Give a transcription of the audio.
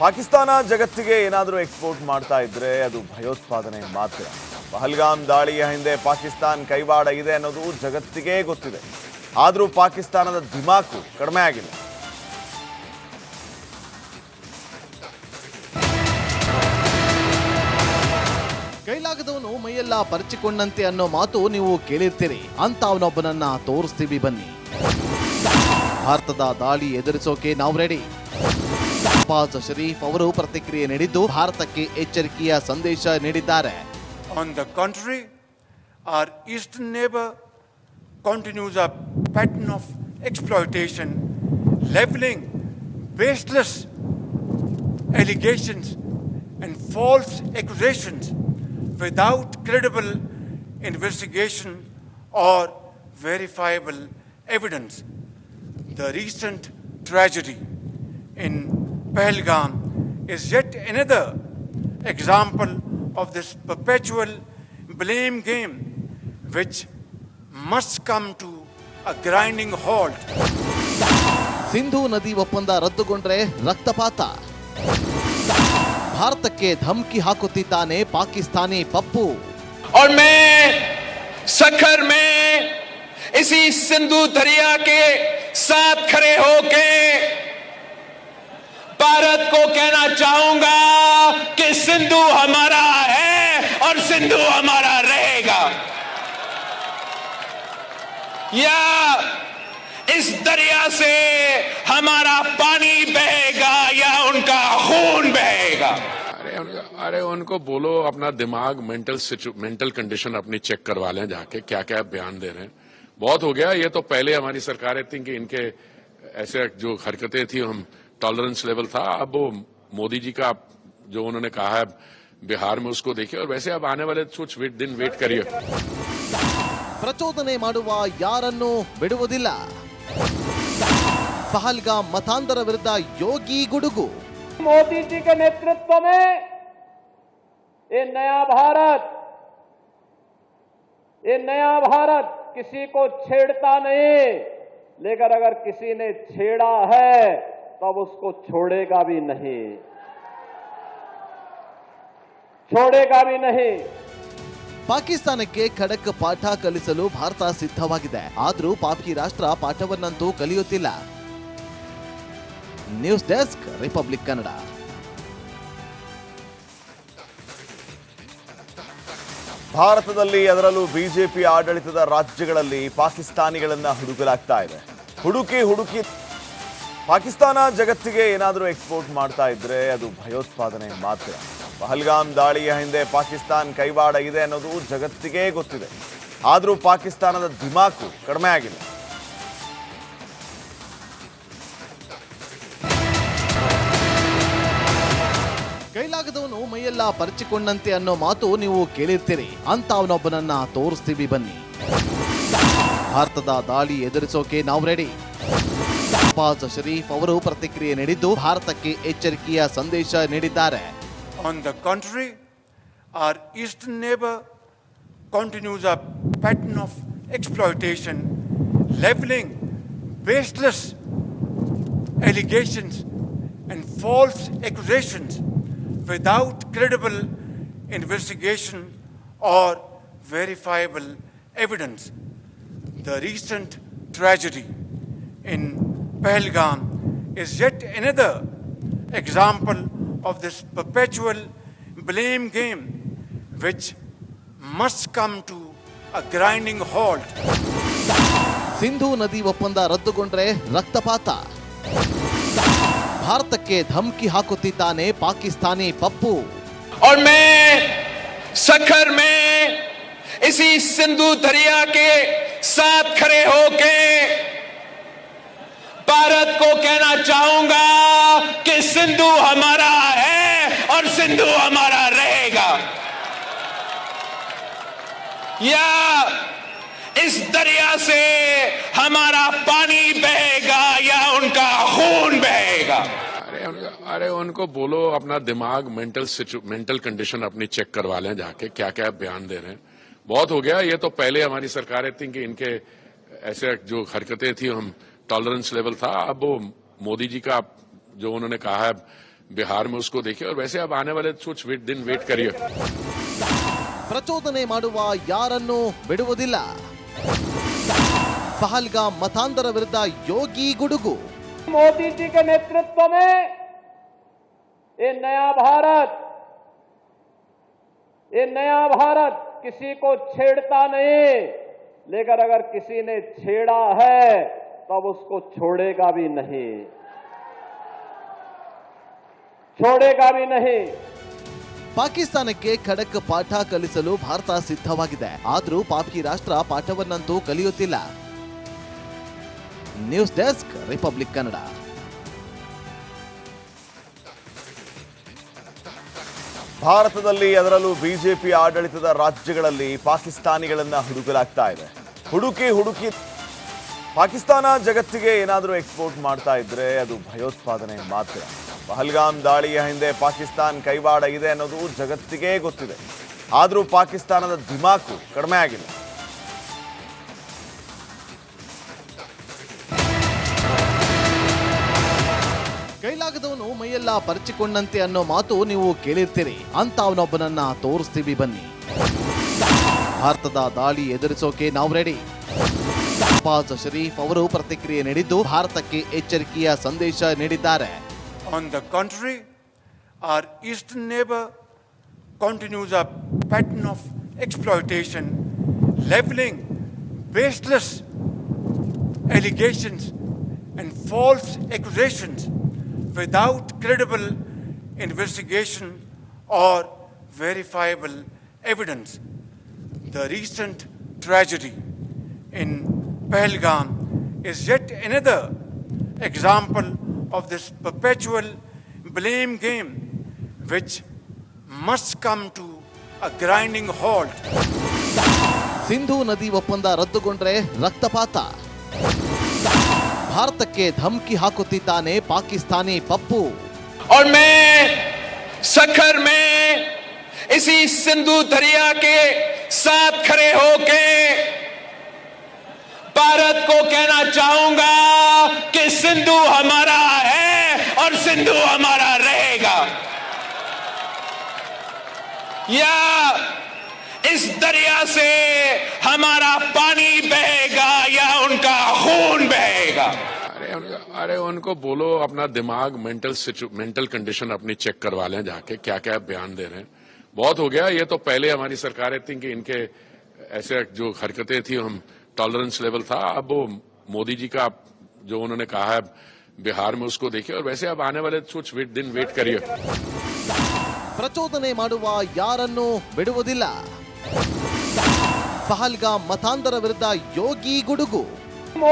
ಪಾಕಿಸ್ತಾನ ಜಗತ್ತಿಗೆ ಏನಾದರೂ ಎಕ್ಸ್ಪೋರ್ಟ್ ಮಾಡ್ತಾ ಇದ್ರೆ ಅದು ಭಯೋತ್ಪಾದನೆ ಮಾತ್ರ. ಪಹಲ್ಗಾಮ್ ದಾಳಿಯ ಹಿಂದೆ ಪಾಕಿಸ್ತಾನ ಕೈವಾಡ ಇದೆ ಅನ್ನೋದು ಜಗತ್ತಿಗೆ ಗೊತ್ತಿದೆ. ಆದರೂ ಪಾಕಿಸ್ತಾನದ ದಿಮಾಕು ಕಡಿಮೆ ಆಗಿಲ್ಲ. ಕೈಲಾಗದವನು ಮೈಯೆಲ್ಲ ಪರಿಚಿಕೊಂಡಂತೆ ಅನ್ನೋ ಮಾತು ನೀವು ಕೇಳಿರ್ತೀರಿ. ಅಂತ ಅವನೊಬ್ಬನನ್ನ ತೋರಿಸ್ತೀವಿ ಬನ್ನಿ. ಭಾರತದ ದಾಳಿ ಎದುರಿಸೋಕೆ ನಾವು ರೆಡಿ. ಶಹಬಾಜ್ ಶರೀಫ್ ಅವರು ಪ್ರತಿಕ್ರಿಯೆ ನೀಡಿದ್ದು ಭಾರತಕ್ಕೆ ಎಚ್ಚರಿಕೆಯ ಸಂದೇಶ ನೀಡಿದ್ದಾರೆ. On the contrary, our eastern neighbor continues a pattern of exploitation, leveling baseless allegations and false accusations without credible investigation or verifiable evidence. The recent tragedy in Pahalgam is yet another example of this perpetual blame game which must come to a grinding halt. Sindhu ನದಿ ಒಪ್ಪಂದ ರದ್ದುಗೊಂಡ್ರೆ ರಕ್ತಪಾತ. ಭಾರತಕ್ಕೆ ಧಮಕಿ ಹಾಕುತ್ತಿದ್ದಾನೆ ಪಾಕಿಸ್ತಾನಿ ಪಪ್ಪು. और मैं सखर में इसी सिंधु दरिया के साथ खड़े होके भारत को कहना चाहूंगा कि सिंधु हमारा है और सिंधु हमारा रहेगा. या इस दरिया से हमारा पानी बहेगा या उनका खून बहेगा. अरे उनको बोलो अपना दिमाग मेंटल कंडीशन अपनी चेक करवा लें जाके, क्या क्या बयान दे रहे हैं. बहुत हो गया. ये तो पहले हमारी सरकारें थी कि इनके ऐसे जो हरकतें थी हम टॉलरेंस लेवल था. अब वो मोदी जी का जो उन्होंने कहा है बिहार में उसको देखिए. और वैसे अब आने वाले कुछ दिन वेट करिए. ಪ್ರಚೋದನೆ ಮಾಡುವ ಯಾರನ್ನೂ ಬಿಡುವುದಿಲ್ಲ. ಪಹಲ್ಗಾಮ್ ಮತಾಂತರ ವಿರುದ್ಧ ಯೋಗಿ ಗುಡುಗು. मोदी जी के नेतृत्व में ये नया भारत किसी को छेड़ता नहीं, लेकिन अगर किसी ने छेड़ा है तब उसको छोड़ेगा भी नहीं. ಪಾಕಿಸ್ತಾನಕ್ಕೆ ಖಡಕ್ ಪಾಠ ಕಲಿಸಲು ಭಾರತ ಸಿದ್ಧವಾಗಿದೆ. ಆದರೂ ಪಾಪಿ ರಾಷ್ಟ್ರ ಪಾಠವನ್ನಂತೂ ಕಲಿಯುತ್ತಿಲ್ಲ. News desk, Republic Kannada. ಭಾರತದಲ್ಲಿ ಅದರಲ್ಲೂ ಬಿಜೆಪಿ ಆಡಳಿತದ ರಾಜ್ಯಗಳಲ್ಲಿ ಪಾಕಿಸ್ತಾನಿಗಳನ್ನ ಹುಡುಕಲಾಗ್ತಾ ಇದೆ. ಹುಡುಕಿ ಪಾಕಿಸ್ತಾನ ಜಗತ್ತಿಗೆ ಏನಾದರೂ ಎಕ್ಸ್ಪೋರ್ಟ್ ಮಾಡ್ತಾ ಇದ್ರೆ ಅದು ಭಯೋತ್ಪಾದನೆ ಮಾತ್ರ. ಪಹಲ್ಗಾಮ್ ದಾಳಿಯ ಹಿಂದೆ ಪಾಕಿಸ್ತಾನ ಕೈವಾಡ ಇದೆ ಅನ್ನೋದು ಜಗತ್ತಿಗೆ ಗೊತ್ತಿದೆ. ಆದರೂ ಪಾಕಿಸ್ತಾನದ ದಿಮಾಕು ಕಡಿಮೆ ಆಗಿಲ್ಲ. ಕೈಲಾಗದವನು ಮೈಯೆಲ್ಲ ಪರಿಚಿಕೊಂಡಂತೆ ಅನ್ನೋ ಮಾತು ನೀವು ಕೇಳಿರ್ತೀರಿ. ಅಂತ ಅವನೊಬ್ಬನನ್ನ ತೋರಿಸ್ತೀವಿ ಬನ್ನಿ. ಭಾರತದ ದಾಳಿ ಎದುರಿಸೋಕೆ ನಾವು ರೆಡಿ. ಶಹಬಾಜ್ ಶರೀಫ್ ಅವರು ಪ್ರತಿಕ್ರಿಯೆ ನೀಡಿದ್ದು ಭಾರತಕ್ಕೆ ಎಚ್ಚರಿಕೆಯ ಸಂದೇಶ ನೀಡಿದ್ದಾರೆ. On the contrary, our eastern neighbor continues a pattern of exploitation, leveling baseless allegations and false accusations without credible investigation or verifiable evidence. The recent tragedy in Pahalgam is yet another example of this perpetual blame game which must come to a grinding halt. Sindhu ನದಿ ಒಪ್ಪಂದ ರದ್ದುಗೊಂಡ್ರೆ ರಕ್ತಪಾತ. ಭಾರತಕ್ಕೆ ಧಮಕಿ ಹಾಕುತ್ತಿದ್ದಾನೆ ಪಾಕಿಸ್ತಾನಿ ಪಪ್ಪು. और मैं सखर में इसी सिंधु दरिया के साथ खड़े होके भारत को कहना चाहूंगा कि सिंधु हमारा है और सिंधु हमारा रहेगा. या इस दरिया से हमारा पानी बहेगा या उनका खून बहेगा. अरे उनको बोलो अपना दिमाग मेंटल कंडीशन अपनी चेक करवा लें जाके, क्या क्या बयान दे रहे हैं. बहुत हो गया. ये तो पहले हमारी सरकारें थी कि इनके ऐसे जो हरकतें थी हम टॉलरेंस लेवल था. अब वो मोदी जी का जो उन्होंने कहा है बिहार में उसको देखिए और वैसे अब आने वाले कुछ दिन वेट करिए। ಪ್ರಚೋದನೆ ಮಾಡುವ ಯಾರನ್ನೂ ಬಿಡುವುದಿಲ್ಲ. ಪಹಲ್ಗಾಮ್ ಮತಾಂಧರ ವಿರುದ್ಧ ಯೋಗಿ ಗುಡುಗು. मोदी जी के नेतृत्व में ये नया भारत किसी को छेड़ता नहीं, लेकिन अगर किसी ने छेड़ा है तब उसको छोड़ेगा भी नहीं. ಪಾಕಿಸ್ತಾನಕ್ಕೆ ಖಡಕ್ ಪಾಠ ಕಲಿಸಲು ಭಾರತ ಸಿದ್ಧವಾಗಿದೆ. ಆದರೂ ಪಾಪಿ ರಾಷ್ಟ್ರ ಪಾಠವನ್ನಂತೂ ಕಲಿಯುತ್ತಿಲ್ಲ. News desk, Republic Kannada. ಭಾರತದಲ್ಲಿ ಅದರಲ್ಲೂ ಬಿಜೆಪಿ ಆಡಳಿತದ ರಾಜ್ಯಗಳಲ್ಲಿ ಪಾಕಿಸ್ತಾನಿಗಳನ್ನ ಹುಡುಕಲಾಗ್ತಾ ಇದೆ. ಹುಡುಕಿ ಪಾಕಿಸ್ತಾನ ಜಗತ್ತಿಗೆ ಏನಾದರೂ ಎಕ್ಸ್ಪೋರ್ಟ್ ಮಾಡ್ತಾ ಇದ್ರೆ ಅದು ಭಯೋತ್ಪಾದನೆ ಮಾತ್ರ. ಪಹಲ್ಗಾಮ್ ದಾಳಿಯ ಹಿಂದೆ ಪಾಕಿಸ್ತಾನ್ ಕೈವಾಡ ಇದೆ ಅನ್ನೋದು ಜಗತ್ತಿಗೆ ಗೊತ್ತಿದೆ. ಆದರೂ ಪಾಕಿಸ್ತಾನದ ಧಿಮಾಕು ಕಡಿಮೆ ಆಗಿಲ್ಲ. ಕೈಲಾಗದವನು ಮೈಯೆಲ್ಲ ಪರಿಚಿಕೊಂಡಂತೆ ಅನ್ನೋ ಮಾತು ನೀವು ಕೇಳಿರ್ತೀರಿ. ಅಂತ ಅವನೊಬ್ಬನನ್ನ ತೋರಿಸ್ತೀವಿ ಬನ್ನಿ. ಭಾರತದ ದಾಳಿ ಎದುರಿಸೋಕೆ ನಾವು ರೆಡಿ. ಶಹಬಾಜ್ ಶರೀಫ್ ಅವರು ಪ್ರತಿಕ್ರಿಯೆ ನೀಡಿದ್ದು ಭಾರತಕ್ಕೆ ಎಚ್ಚರಿಕೆಯ ಸಂದೇಶ ನೀಡಿದ್ದಾರೆ. On the contrary, our eastern neighbor continues a pattern of exploitation, leveling baseless allegations and false accusations without credible investigation or verifiable evidence. The recent tragedy in Pahalgam is yet another example of this perpetual blame game, which must come to a grinding halt. Sindhu ನದಿ ಒಪ್ಪಂದ ರದ್ದುಗೊಂಡ್ರೆ ರಕ್ತಪಾತ. ಭಾರತಕ್ಕೆ ಧಮಕಿ ಹಾಕುತ್ತಿದ್ದಾನೆ ಪಾಕಿಸ್ತಾನಿ ಪಪ್ಪು. और मैं सखर में इसी सिंधु दरिया के साथ खड़े होके भारत को कहना चाहूंगा कि सिंधु हमारा है और सिंधु हमारा रहेगा. या इस दरिया से हमारा पानी बहेगा या उनका खून बहेगा. अरे उनको बोलो अपना दिमाग मेंटल कंडीशन अपनी चेक करवा लें जाके, क्या क्या बयान दे रहे हैं. बहुत हो गया. ये तो पहले हमारी सरकारें थी कि इनके ऐसे जो हरकतें थी हम टॉलरेंस लेवल था. अब वो मोदी जी का जो उन्होंने कहा है बिहार में उसको देखिए और वैसे अब आने वाले कुछ दिन वेट करिए. ಪ್ರಚೋದನೆ ಮಾಡುವ ಯಾರನ್ನೂ ಬಿಡುವುದಿಲ್ಲ. ಪಹಲ್ಗಾಮ್ ಮತಾಂಧರ ವಿರುದ್ಧ ಯೋಗಿ ಗುಡುಗು.